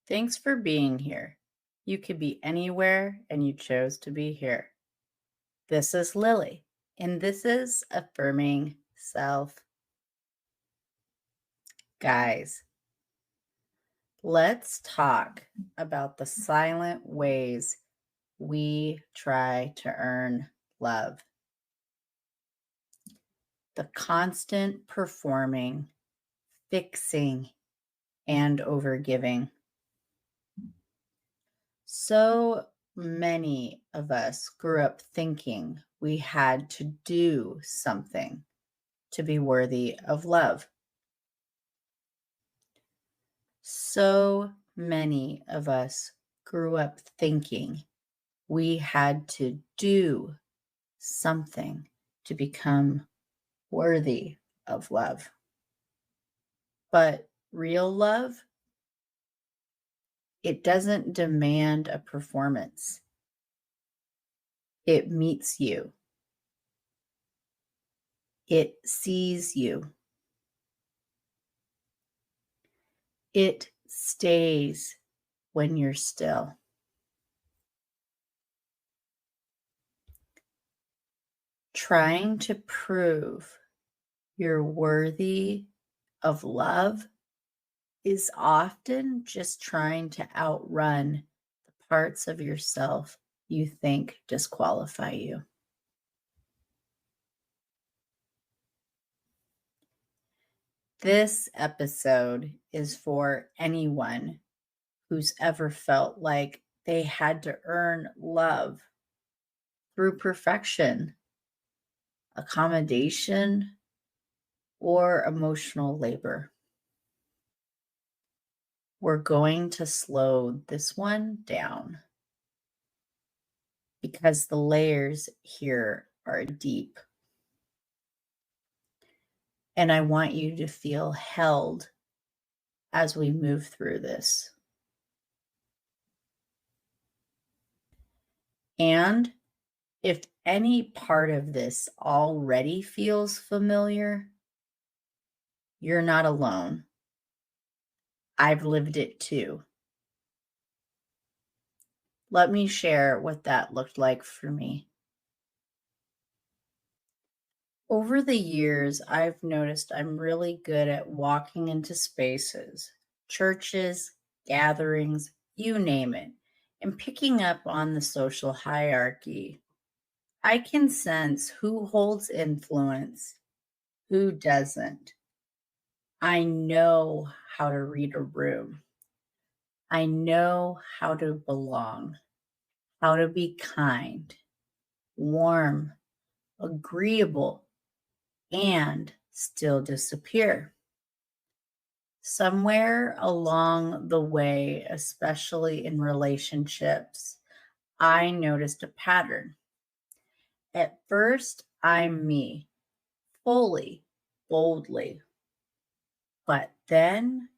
Thanks for being here. You could be anywhere and you chose to be here. This is Lili, and this is Affirming Self. Guys, let's talk about the silent ways we try to earn love. The constant performing, fixing, and overgiving. So many of us grew up thinking we had to do something to be worthy of love. So many of us grew up thinking we had to do something to become worthy of love. But real love, it doesn't demand a performance. It meets you. It sees you. It stays when you're still. Trying to prove you're worthy of love is often just trying to outrun the parts of yourself you think disqualify you. This episode is for anyone who's ever felt like they had to earn love through perfection, accommodation, or emotional labor. We're going to slow this one down because the layers here are deep. And I want you to feel held as we move through this. And if any part of this already feels familiar, you're not alone. I've lived it too. Let me share what that looked like for me. Over the years, I've noticed I'm really good at walking into spaces, churches, gatherings, you name it, and picking up on the social hierarchy. I can sense who holds influence, who doesn't. I know how to read a room. I know how to belong, how to be kind, warm, agreeable, and still disappear. Somewhere along the way, especially in relationships, I noticed a pattern. At first, I'm me, fully, boldly. But then,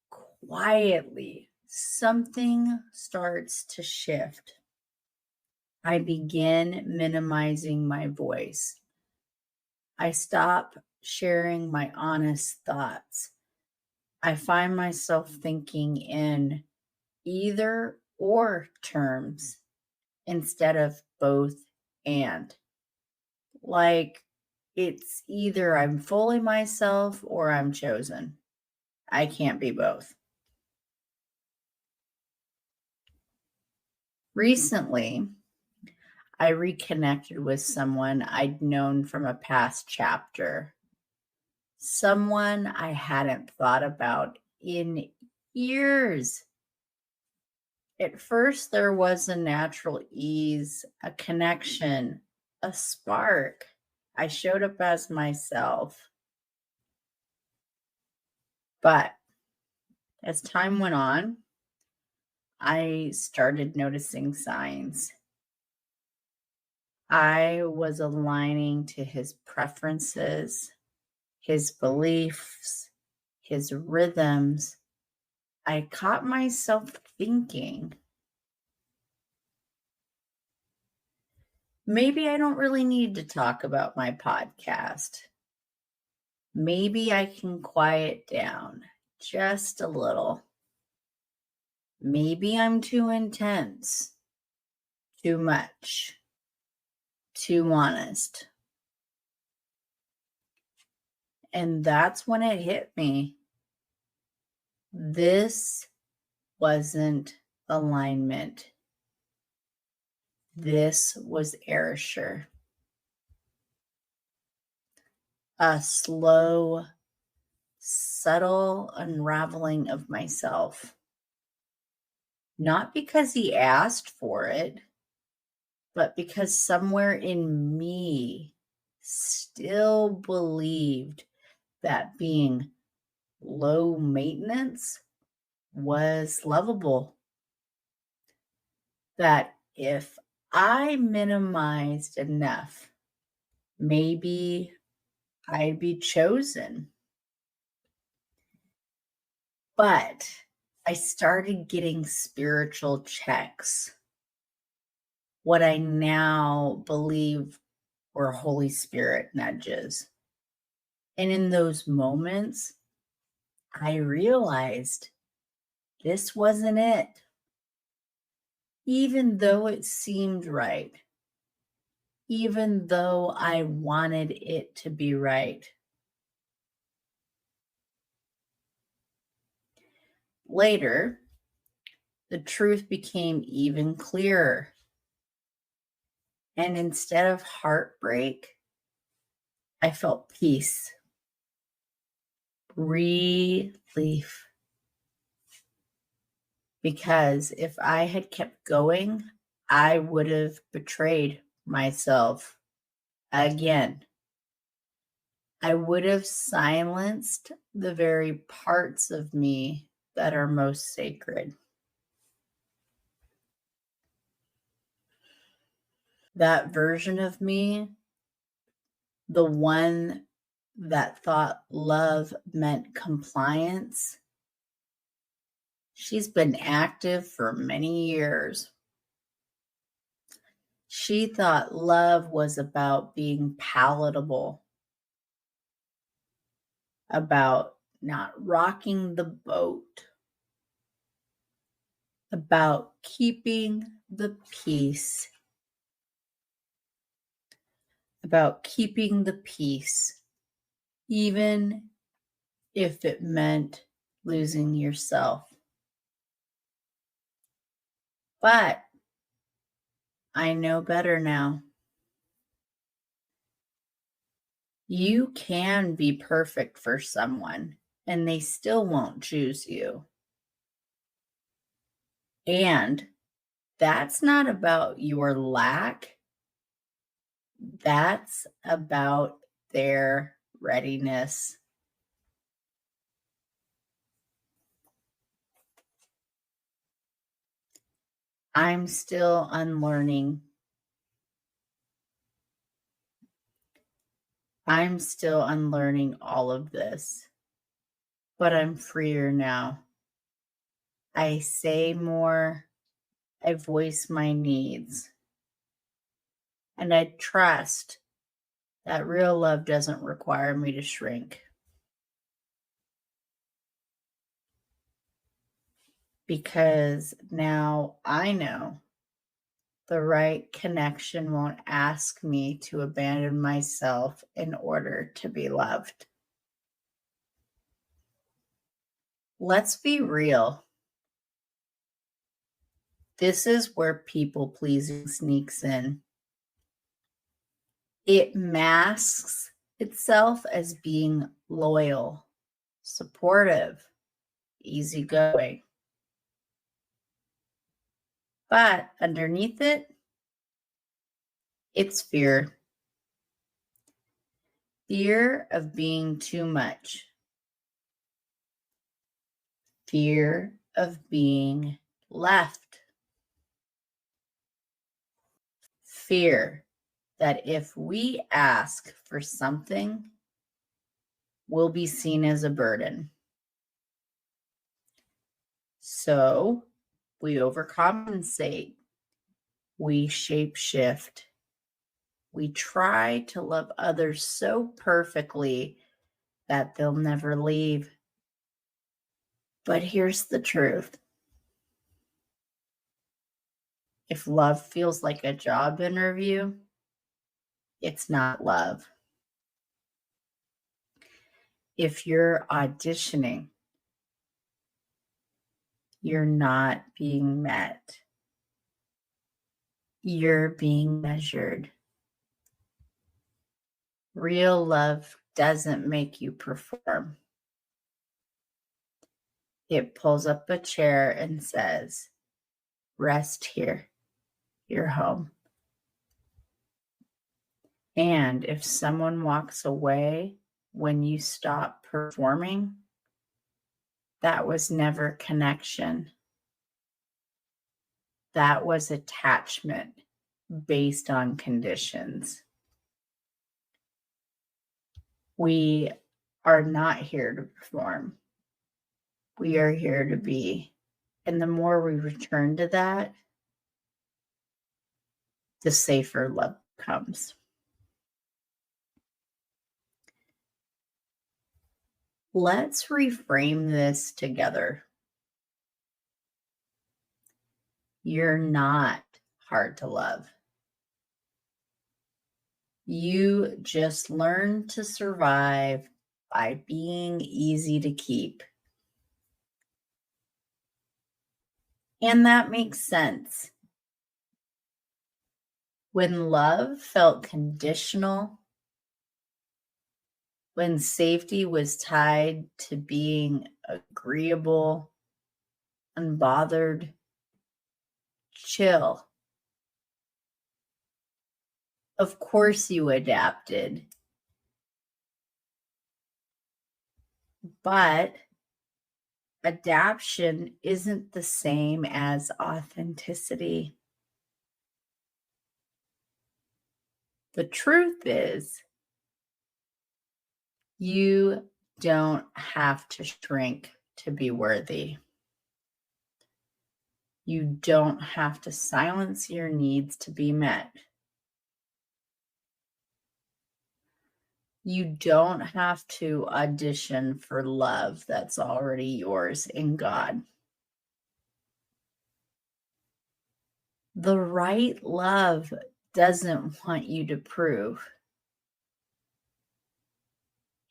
quietly, something starts to shift. I begin minimizing my voice. I stop sharing my honest thoughts. I find myself thinking in either or terms instead of both and. Like it's either I'm fully myself or I'm chosen. I can't be both. Recently, I reconnected with someone I'd known from a past chapter, someone I hadn't thought about in years. At first, there was a natural ease, a connection, a spark. I showed up as myself. But as time went on, I started noticing signs. I was aligning to his preferences, his beliefs, his rhythms. I caught myself thinking, maybe I don't really need to talk about my podcast. Maybe I can quiet down just a little. Maybe I'm too intense, too much, too honest. And that's when it hit me. This wasn't alignment. This was erasure. A slow, subtle unraveling of myself. Not because he asked for it, but because somewhere in me still believed that being low maintenance was lovable. That if I minimized enough, maybe I'd be chosen. But I started getting spiritual checks, what I now believe were Holy Spirit nudges. And in those moments, I realized this wasn't it. Even though it seemed right, even though I wanted it to be right. Later, the truth became even clearer. And instead of heartbreak, I felt peace, relief. Because if I had kept going, I would have betrayed myself again. I would have silenced the very parts of me that are most sacred. That version of me, the one that thought love meant compliance, she's been active for many years. She thought love was about being palatable, about not rocking the boat, about keeping the peace, even if it meant losing yourself. But I know better now. You can be perfect for someone and they still won't choose you. And that's not about your lack. That's about their readiness. I'm still unlearning. I'm still unlearning all of this, but I'm freer now. I say more, I voice my needs, and I trust that real love doesn't require me to shrink. Because now I know the right connection won't ask me to abandon myself in order to be loved. Let's be real. This is where people pleasing sneaks in. It masks itself as being loyal, supportive, easygoing. But underneath it, it's fear. Fear of being too much. Fear of being left. Fear that if we ask for something, we'll be seen as a burden. So we overcompensate. We shapeshift. We try to love others so perfectly that they'll never leave. But here's the truth. If love feels like a job interview, it's not love. If you're auditioning, you're not being met. You're being measured. Real love doesn't make you perform. It pulls up a chair and says, rest here. You're home. And if someone walks away when you stop performing, that was never connection. That was attachment based on conditions. We are not here to perform. We are here to be. And the more we return to that, the safer love comes. Let's reframe this together. You're not hard to love. You just learn to survive by being easy to keep. And that makes sense. When love felt conditional, when safety was tied to being agreeable, unbothered, chill. Of course you adapted. But adaptation isn't the same as authenticity. The truth is, you don't have to shrink to be worthy. You don't have to silence your needs to be met. You don't have to audition for love that's already yours in God. The right love doesn't want you to prove.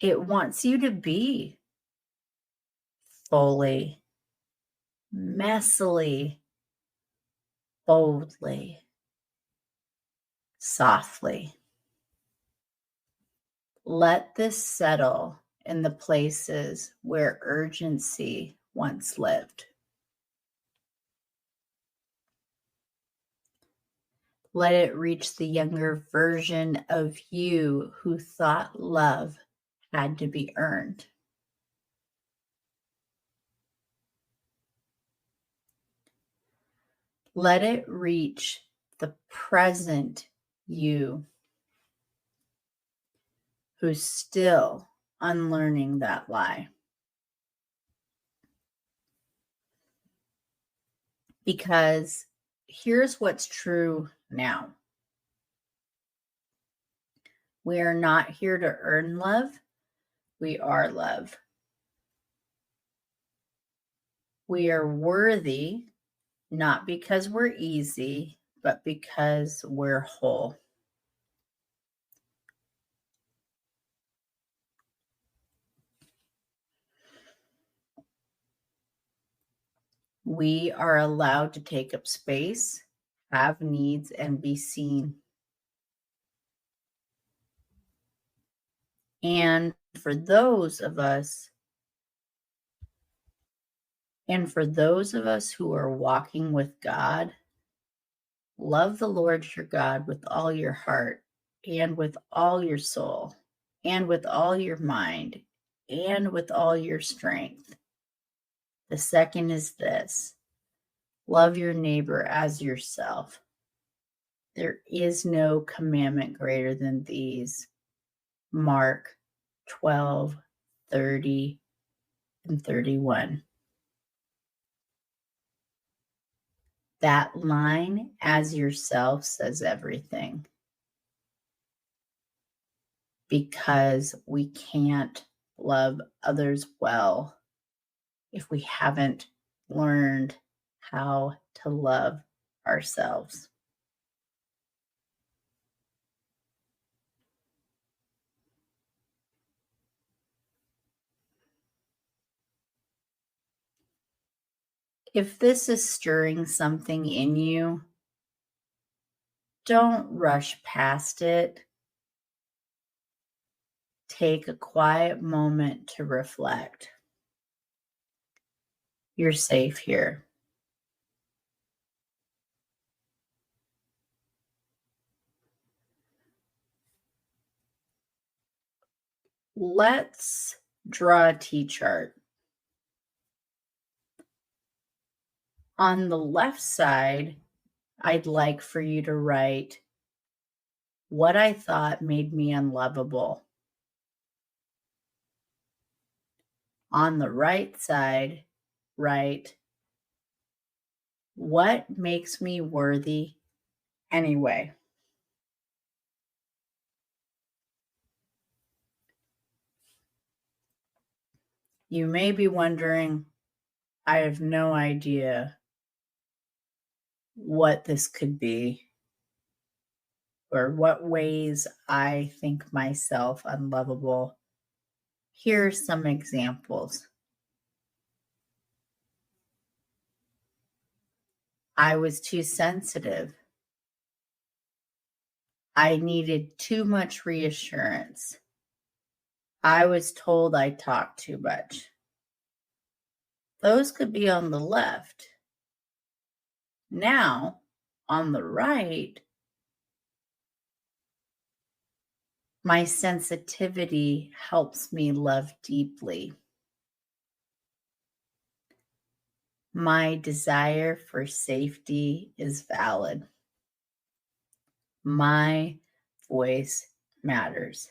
It wants you to be fully, messily, boldly, softly. Let this settle in the places where urgency once lived. Let it reach the younger version of you who thought love had to be earned. Let it reach the present you who's still unlearning that lie. Because here's what's true now. We are not here to earn love. We are love. We are worthy, not because we're easy, but because we're whole. We are allowed to take up space, have needs, and be seen. And for those of us who are walking with God, love the Lord your God with all your heart and with all your soul and with all your mind and with all your strength. The second is this: Love your neighbor as yourself. There is no commandment greater than these. Mark 12, 30, and 31. That line, as yourself, says everything. Because we can't love others well if we haven't learned how to love ourselves. If this is stirring something in you, don't rush past it. Take a quiet moment to reflect. You're safe here. Let's draw a T chart. On the left side, I'd like for you to write what I thought made me unlovable. On the right side, write what makes me worthy anyway. You may be wondering, I have no idea what this could be or what ways I think myself unlovable. Here are some examples. I was too sensitive. I needed too much reassurance. I was told I talked too much. Those could be on the left. Now, on the right, my sensitivity helps me love deeply. My desire for safety is valid. My voice matters.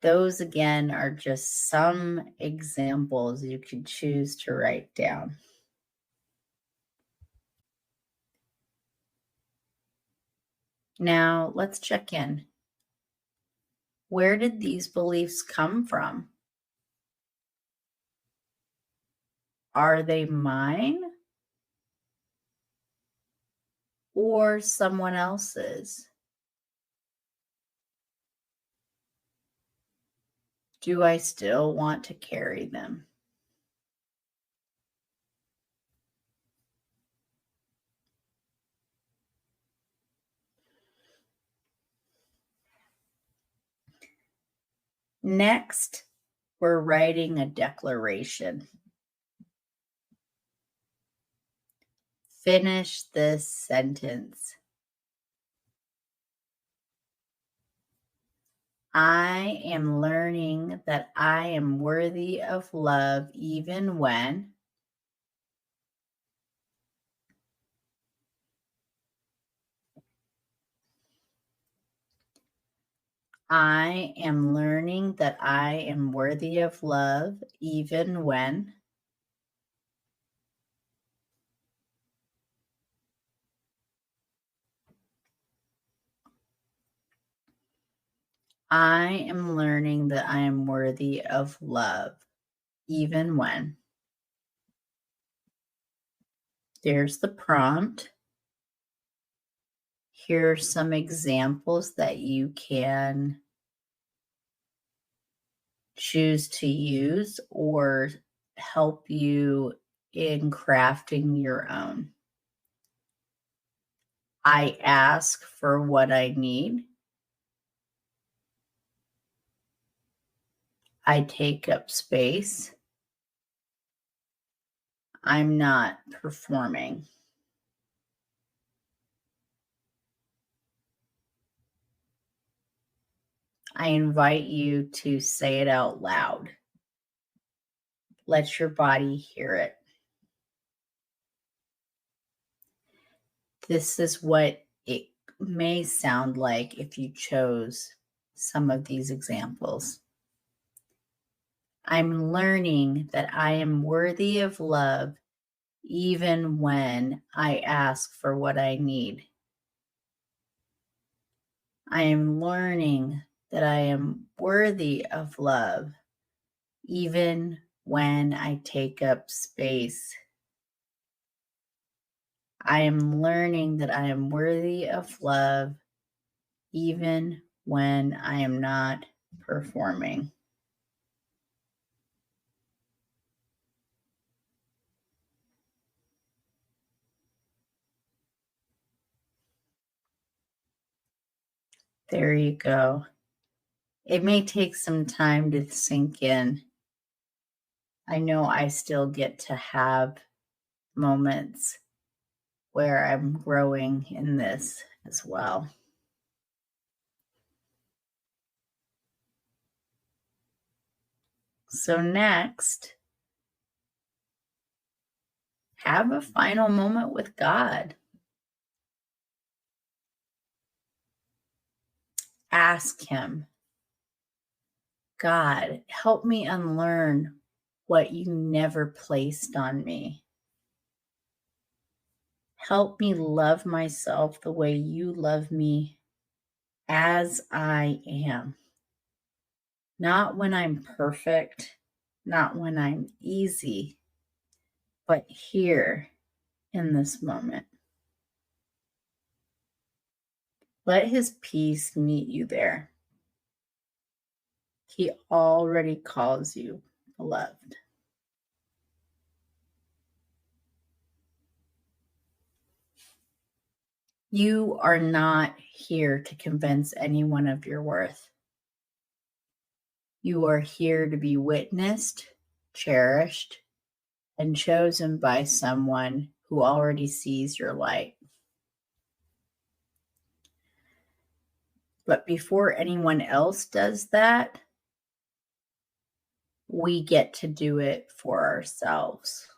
Those, again, are just some examples you could choose to write down. Now, let's check in. Where did these beliefs come from? Are they mine or someone else's? Do I still want to carry them? Next, we're writing a declaration. Finish this sentence. I am learning that I am worthy of love even when I am learning that I am worthy of love even when I am learning that I am worthy of love even when. There's the prompt. Here are some examples that you can choose to use or help you in crafting your own. I ask for what I need. I take up space. I'm not performing. I invite you to say it out loud. Let your body hear it. This is what it may sound like if you chose some of these examples. I'm learning that I am worthy of love even when I ask for what I need. I am learning that I am worthy of love even when I take up space. I am learning that I am worthy of love even when I am not performing. There you go. It may take some time to sink in. I know I still get to have moments where I'm growing in this as well. So, next, have a final moment with God. Ask Him, God, help me unlearn what you never placed on me. Help me love myself the way you love me as I am. Not when I'm perfect, not when I'm easy, but here in this moment. Let His peace meet you there. He already calls you beloved. You are not here to convince anyone of your worth. You are here to be witnessed, cherished, and chosen by someone who already sees your light. But before anyone else does that, we get to do it for ourselves.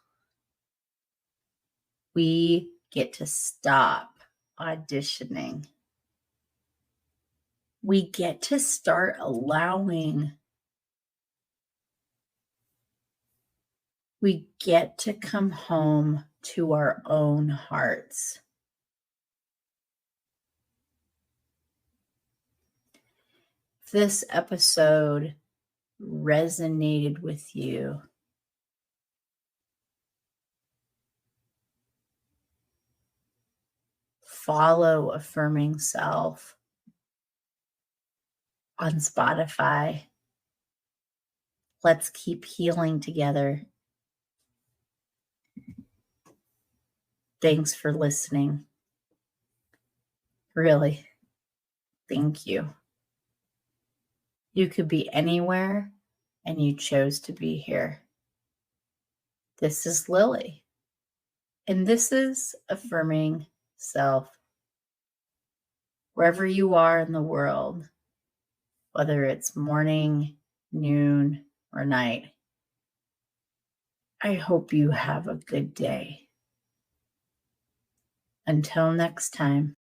We get to stop auditioning. We get to start allowing. We get to come home to our own hearts. If this episode resonated with you, follow Affirming Self on Spotify. Let's keep healing together. Thanks for listening. Really, thank you. You could be anywhere, and you chose to be here. This is Lili, and this is Affirming Self. Wherever you are in the world, whether it's morning, noon, or night, I hope you have a good day. Until next time.